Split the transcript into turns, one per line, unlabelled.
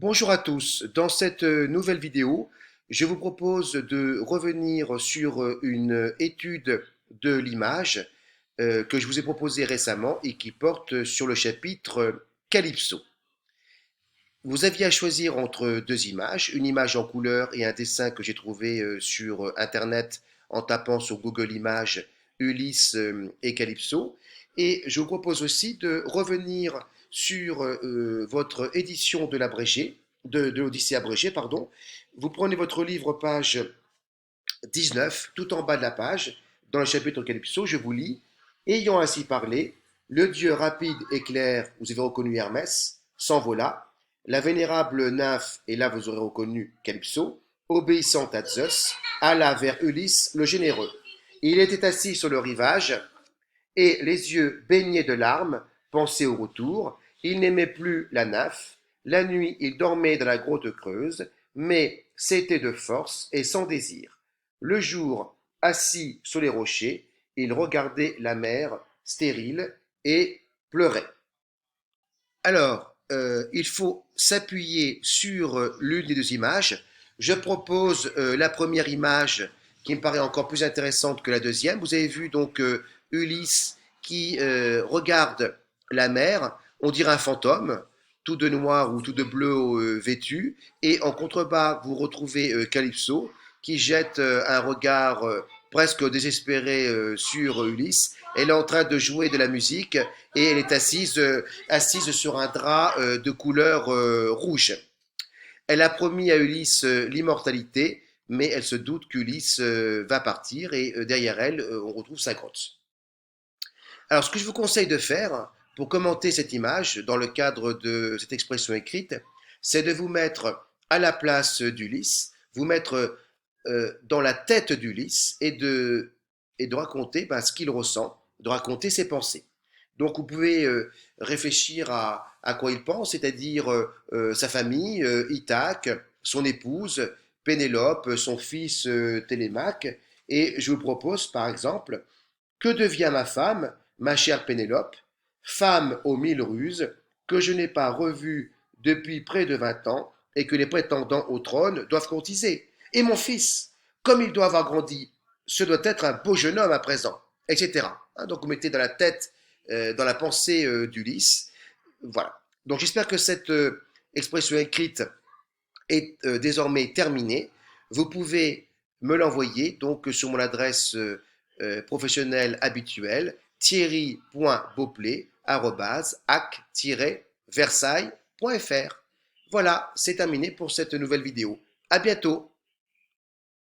Bonjour à tous. Dans cette nouvelle vidéo, je vous propose de revenir sur une étude de l'image que je vous ai proposée récemment et qui porte sur le chapitre Calypso. Vous aviez à choisir entre deux images, une image en couleur et un dessin que j'ai trouvé sur Internet en tapant sur Google Images Ulysse et Calypso. Et je vous propose aussi de revenir sur votre édition de l'abrégé, de l'Odyssée abrégée, pardon. Vous prenez votre livre, page 19, tout en bas de la page, dans le chapitre Calypso, je vous lis. Ayant ainsi parlé, le dieu rapide et clair, vous avez reconnu Hermès, s'envola. La vénérable nymphe, et là vous aurez reconnu Calypso, obéissant à Zeus, alla vers Ulysse le généreux. Il était assis sur le rivage, et les yeux baignés de larmes, pensaient au retour. Il n'aimait plus la nymphe. La nuit, il dormait dans la grotte creuse, mais c'était de force et sans désir. Le jour, assis sur les rochers, il regardait la mer stérile et pleurait. Alors, il faut s'appuyer sur l'une des deux images. Je propose la première image qui me paraît encore plus intéressante que la deuxième. Vous avez vu donc Ulysse qui regarde la mer, on dirait un fantôme, tout de noir ou tout de bleu vêtu, et en contrebas, vous retrouvez Calypso qui jette un regard presque désespéré sur Ulysse. Elle est en train de jouer de la musique et elle est assise sur un drap de couleur rouge. Elle a promis à Ulysse l'immortalité, mais elle se doute qu'Ulysse va partir et derrière elle, on retrouve sa grotte. Alors, ce que je vous conseille de faire pour commenter cette image dans le cadre de cette expression écrite, c'est de vous mettre à la place d'Ulysse, vous mettre dans la tête d'Ulysse et de raconter ce qu'il ressent, de raconter ses pensées. Donc vous pouvez réfléchir à quoi il pense, c'est-à-dire sa famille, Ithaque, son épouse, Pénélope, son fils Télémaque, et je vous propose par exemple, que devient ma femme, ma chère Pénélope, femme aux mille ruses, que je n'ai pas revue depuis près de 20 ans et que les prétendants au trône doivent courtiser. Et mon fils, comme il doit avoir grandi, ce doit être un beau jeune homme à présent, etc. Donc vous mettez dans la tête, dans la pensée d'Ulysse. Voilà. Donc j'espère que cette expression écrite est désormais terminée. Vous pouvez me l'envoyer donc sur mon adresse professionnelle habituelle thierry.beauplet@ac-versailles.fr. Voilà, c'est terminé pour cette nouvelle vidéo. À bientôt.